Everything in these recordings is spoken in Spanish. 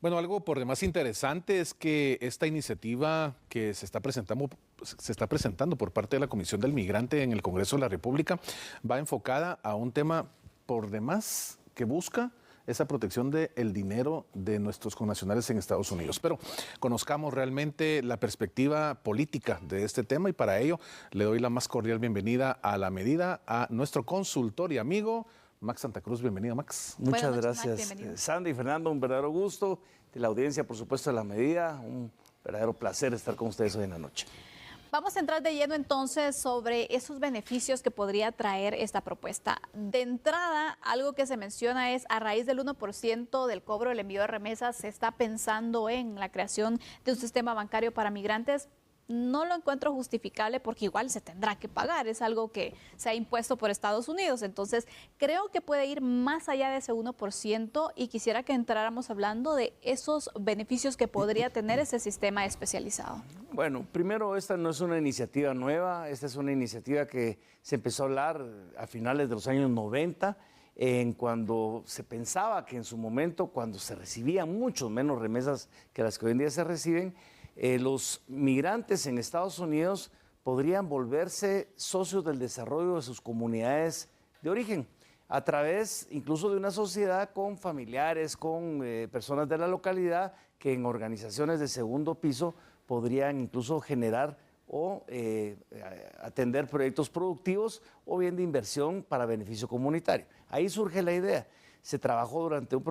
Bueno, algo por demás interesante es que esta iniciativa que se está presentando por parte de la Comisión del Migrante en el Congreso de la República va enfocada a un tema por demás que busca esa protección del dinero de nuestros connacionales en Estados Unidos. Pero conozcamos realmente la perspectiva política de este tema y para ello le doy la más cordial bienvenida a la medida a nuestro consultor y amigo Max Santa Cruz. Bienvenido, Max. Muchas gracias, Sandy y Fernando. Un verdadero gusto. De la audiencia, por supuesto, de la medida. Un verdadero placer estar con ustedes hoy en la noche. Vamos a entrar de lleno entonces sobre esos beneficios que podría traer esta propuesta. De entrada, algo que se menciona es a raíz del 1% del cobro del envío de remesas, se está pensando en la creación de un sistema bancario para migrantes. No lo encuentro justificable porque igual se tendrá que pagar, es algo que se ha impuesto por Estados Unidos. Entonces, creo que puede ir más allá de ese 1% y quisiera que entráramos hablando de esos beneficios que podría tener ese sistema especializado. Bueno, primero, esta no es una iniciativa nueva, esta es una iniciativa que se empezó a hablar a finales de los años 90, cuando se pensaba que en su momento, cuando se recibían mucho menos remesas que las que hoy en día se reciben, los migrantes en Estados Unidos podrían volverse socios del desarrollo de sus comunidades de origen, a través incluso de una sociedad con familiares, con personas de la localidad que en organizaciones de segundo piso podrían incluso generar o atender proyectos productivos o bien de inversión para beneficio comunitario. Ahí surge la idea. Se trabajó durante un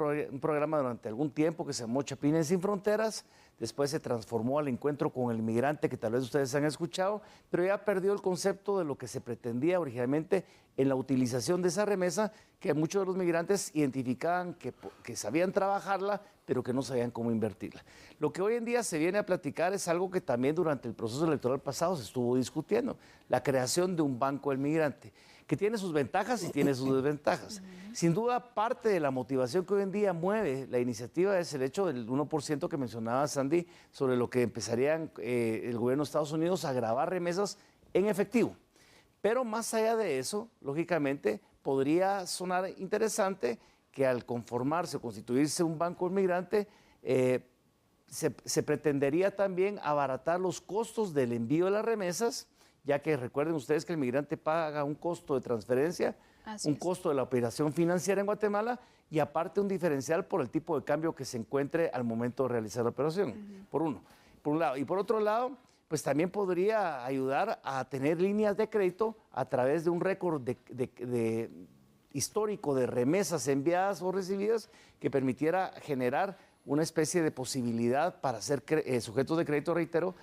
programa durante algún tiempo que se llamó Chapines sin Fronteras, después se transformó al encuentro con el migrante, que tal vez ustedes han escuchado, pero ya perdió el concepto de lo que se pretendía originalmente en la utilización de esa remesa, que muchos de los migrantes identificaban que sabían trabajarla, pero que no sabían cómo invertirla. Lo que hoy en día se viene a platicar es algo que también durante el proceso electoral pasado se estuvo discutiendo, la creación de un banco del migrante, que tiene sus ventajas y tiene sus desventajas. Sin duda, parte de la motivación que hoy en día mueve la iniciativa es el hecho del 1% que mencionaba Sandy, sobre lo que empezarían el gobierno de Estados Unidos a grabar remesas en efectivo. Pero más allá de eso, lógicamente, podría sonar interesante que al conformarse o constituirse un banco migrante, se pretendería también abaratar los costos del envío de las remesas, ya que recuerden ustedes que el migrante paga un costo de transferencia, un costo de la operación financiera en Guatemala y aparte un diferencial por el tipo de cambio que se encuentre al momento de realizar la operación, por un lado. Y por otro lado, pues también podría ayudar a tener líneas de crédito a través de un récord histórico de remesas enviadas o recibidas que permitiera generar una especie de posibilidad para ser sujetos de crédito, reitero,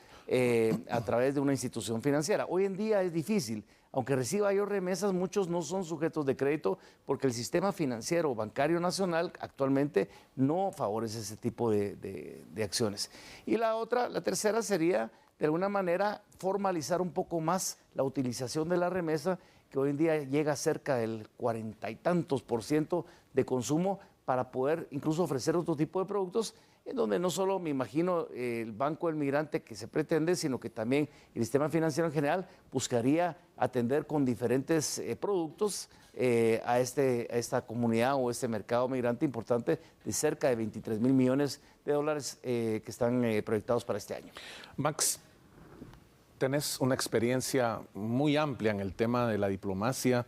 a través de una institución financiera. Hoy en día es difícil, aunque reciba yo remesas, muchos no son sujetos de crédito porque el sistema financiero bancario nacional actualmente no favorece ese tipo de acciones. Y la tercera sería, de alguna manera, formalizar un poco más la utilización de la remesa, que hoy en día llega a cerca del 40 y tantos % de consumo, para poder incluso ofrecer otro tipo de productos, en donde no solo me imagino el Banco del Migrante que se pretende, sino que también el sistema financiero en general buscaría atender con diferentes productos a esta comunidad o este mercado migrante importante de cerca de 23 mil millones de dólares que están proyectados para este año. Max, tenés una experiencia muy amplia en el tema de la diplomacia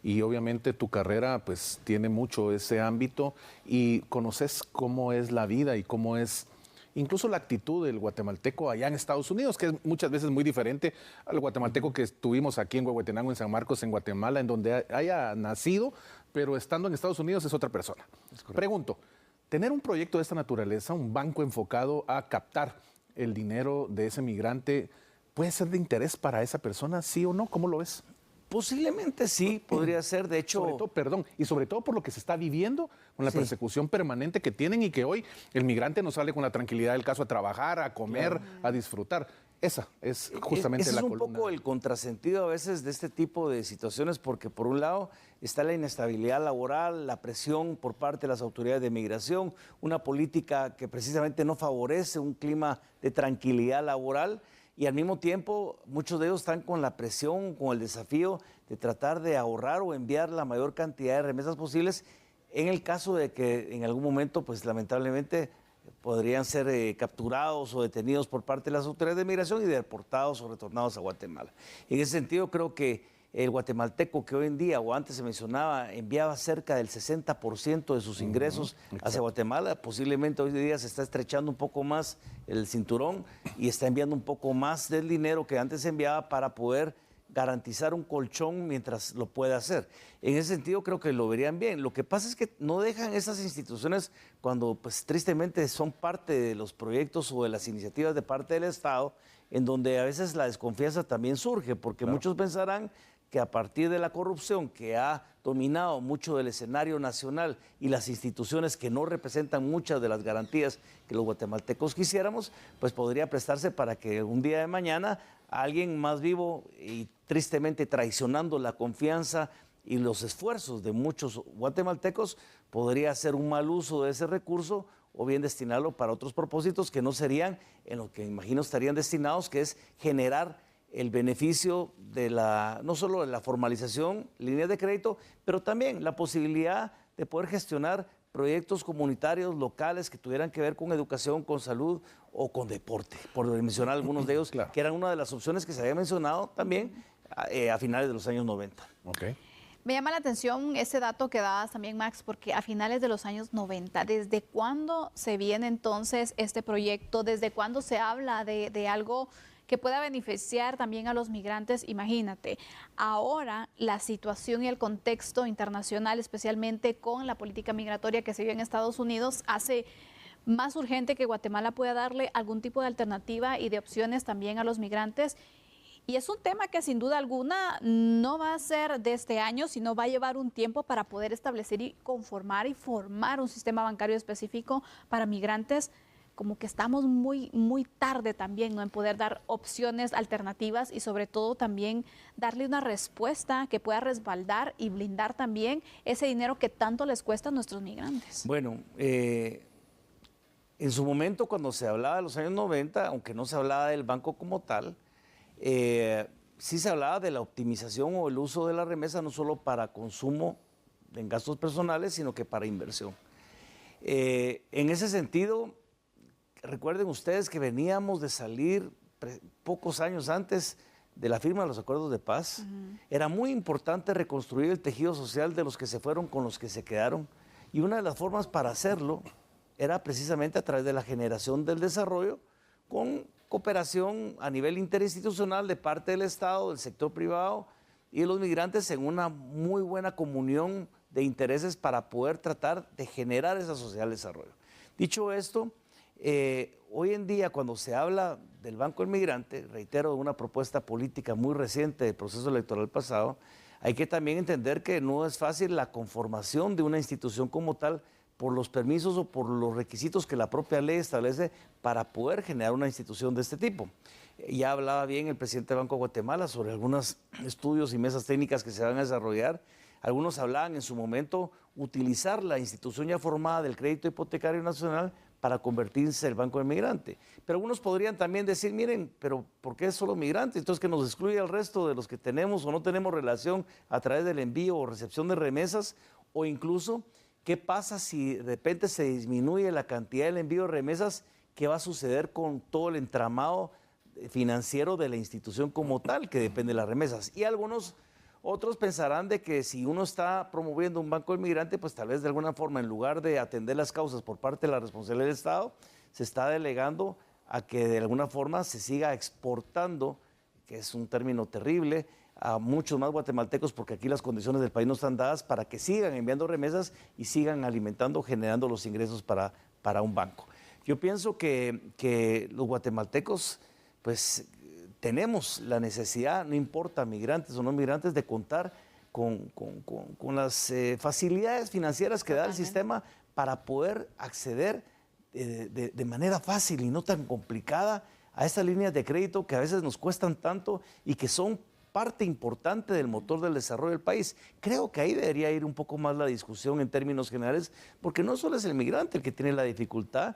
y obviamente tu carrera pues tiene mucho ese ámbito y conoces cómo es la vida y cómo es incluso la actitud del guatemalteco allá en Estados Unidos, que es muchas veces muy diferente al guatemalteco que tuvimos aquí en Huehuetenango, en San Marcos, en Guatemala, en donde haya nacido, pero estando en Estados Unidos es otra persona. Pregunto, tener un proyecto de esta naturaleza, un banco enfocado a captar el dinero de ese migrante, ¿puede ser de interés para esa persona, sí o no? ¿Cómo lo ves? Posiblemente sí, podría ser, de hecho... Sobre todo por lo que se está viviendo con la persecución permanente que tienen y que hoy el migrante no sale con la tranquilidad del caso a trabajar, a comer, a disfrutar. Esa es justamente la columna. Es un poco el contrasentido a veces de este tipo de situaciones, porque por un lado está la inestabilidad laboral, la presión por parte de las autoridades de migración, una política que precisamente no favorece un clima de tranquilidad laboral, y al mismo tiempo muchos de ellos están con la presión, con el desafío de tratar de ahorrar o enviar la mayor cantidad de remesas posibles en el caso de que en algún momento, pues lamentablemente, podrían ser capturados o detenidos por parte de las autoridades de migración y deportados o retornados a Guatemala. En ese sentido, creo que el guatemalteco que hoy en día, o antes se mencionaba, enviaba cerca del 60% de sus ingresos hacia Guatemala, posiblemente hoy en día se está estrechando un poco más el cinturón y está enviando un poco más del dinero que antes enviaba para poder garantizar un colchón mientras lo pueda hacer. En ese sentido creo que lo verían bien. Lo que pasa es que no dejan esas instituciones cuando pues tristemente son parte de los proyectos o de las iniciativas de parte del Estado, en donde a veces la desconfianza también surge, porque muchos pensarán que a partir de la corrupción que ha dominado mucho del escenario nacional y las instituciones que no representan muchas de las garantías que los guatemaltecos quisiéramos, pues podría prestarse para que un día de mañana alguien más vivo y tristemente traicionando la confianza y los esfuerzos de muchos guatemaltecos podría hacer un mal uso de ese recurso o bien destinarlo para otros propósitos que no serían en lo que imagino estarían destinados, que es generar el beneficio de no solo de la formalización, líneas de crédito, pero también la posibilidad de poder gestionar proyectos comunitarios locales que tuvieran que ver con educación, con salud o con deporte, por mencionar algunos de ellos, que eran una de las opciones que se había mencionado también a finales de los años 90. Okay. Me llama la atención ese dato que dabas también, Max, porque a finales de los años 90, ¿desde cuándo se viene entonces este proyecto? ¿Desde cuándo se habla de algo que pueda beneficiar también a los migrantes? Imagínate, ahora la situación y el contexto internacional, especialmente con la política migratoria que se vive en Estados Unidos, hace más urgente que Guatemala pueda darle algún tipo de alternativa y de opciones también a los migrantes. Y es un tema que sin duda alguna no va a ser de este año, sino va a llevar un tiempo para poder establecer y conformar y formar un sistema bancario específico para migrantes. Como que estamos muy tarde también, ¿no?, en poder dar opciones alternativas y sobre todo también darle una respuesta que pueda respaldar y blindar también ese dinero que tanto les cuesta a nuestros migrantes. Bueno, en su momento cuando se hablaba de los años 90, aunque no se hablaba del banco como tal, sí se hablaba de la optimización o el uso de la remesa no solo para consumo en gastos personales, sino que para inversión. En ese sentido, recuerden ustedes que veníamos de salir pocos años antes de la firma de los acuerdos de paz. Era muy importante reconstruir el tejido social de los que se fueron con los que se quedaron. Y una de las formas para hacerlo era precisamente a través de la generación del desarrollo con cooperación a nivel interinstitucional de parte del Estado, del sector privado y de los migrantes en una muy buena comunión de intereses para poder tratar de generar esa sociedad de desarrollo. Dicho esto, hoy en día cuando se habla del Banco del Migrante, reitero, de una propuesta política muy reciente del proceso electoral pasado, hay que también entender que no es fácil la conformación de una institución como tal por los permisos o por los requisitos que la propia ley establece para poder generar una institución de este tipo. Ya hablaba bien el presidente del Banco de Guatemala sobre algunos estudios y mesas técnicas que se van a desarrollar. Algunos hablaban en su momento utilizar la institución ya formada del crédito hipotecario nacional para convertirse en el Banco del Migrante. Pero algunos podrían también decir, miren, pero ¿por qué solo migrantes? Entonces que nos excluye al resto de los que tenemos o no tenemos relación a través del envío o recepción de remesas, o incluso, ¿qué pasa si de repente se disminuye la cantidad del envío de remesas? ¿Qué va a suceder con todo el entramado financiero de la institución como tal, que depende de las remesas? Y otros pensarán de que si uno está promoviendo un banco del migrante, pues tal vez de alguna forma, en lugar de atender las causas por parte de la responsabilidad del Estado, se está delegando a que de alguna forma se siga exportando, que es un término terrible, a muchos más guatemaltecos, porque aquí las condiciones del país no están dadas para que sigan enviando remesas y sigan alimentando, generando los ingresos para un banco. Yo pienso que los guatemaltecos, pues tenemos la necesidad, no importa migrantes o no migrantes, de contar con las facilidades financieras que da el sistema para poder acceder de manera fácil y no tan complicada a estas líneas de crédito que a veces nos cuestan tanto y que son parte importante del motor del desarrollo del país. Creo que ahí debería ir un poco más la discusión en términos generales, porque no solo es el migrante el que tiene la dificultad.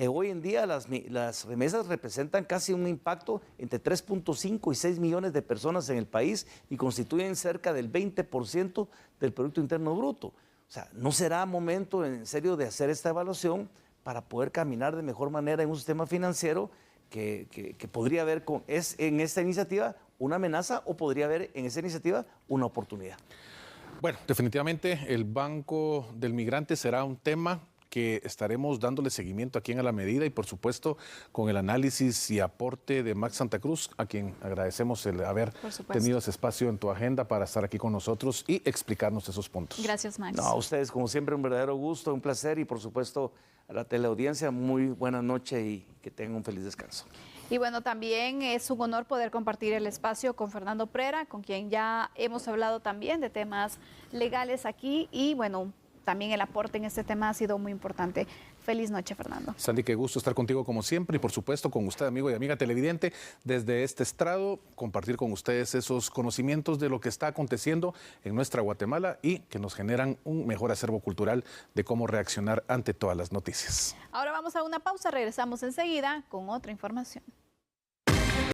Hoy en día las remesas representan casi un impacto entre 3.5 y 6 millones de personas en el país y constituyen cerca del 20% del Producto Interno Bruto. O sea, ¿no será momento en serio de hacer esta evaluación para poder caminar de mejor manera en un sistema financiero que podría haber en esta iniciativa una amenaza o podría haber en esta iniciativa una oportunidad. Bueno, definitivamente el Banco del Migrante será un tema que estaremos dándole seguimiento aquí en A la Medida y por supuesto con el análisis y aporte de Max Santa Cruz, a quien agradecemos el haber tenido ese espacio en tu agenda para estar aquí con nosotros y explicarnos esos puntos. Gracias, Max. No, a ustedes como siempre un verdadero gusto, un placer y por supuesto a la teleaudiencia muy buena noche y que tengan un feliz descanso. Y bueno, también es un honor poder compartir el espacio con Fernando Prera, con quien ya hemos hablado también de temas legales aquí y bueno, también el aporte en este tema ha sido muy importante. Feliz noche, Fernando. Sandy, qué gusto estar contigo como siempre y por supuesto con usted, amigo y amiga televidente, desde este estrado, compartir con ustedes esos conocimientos de lo que está aconteciendo en nuestra Guatemala y que nos generan un mejor acervo cultural de cómo reaccionar ante todas las noticias. Ahora vamos a una pausa, regresamos enseguida con otra información.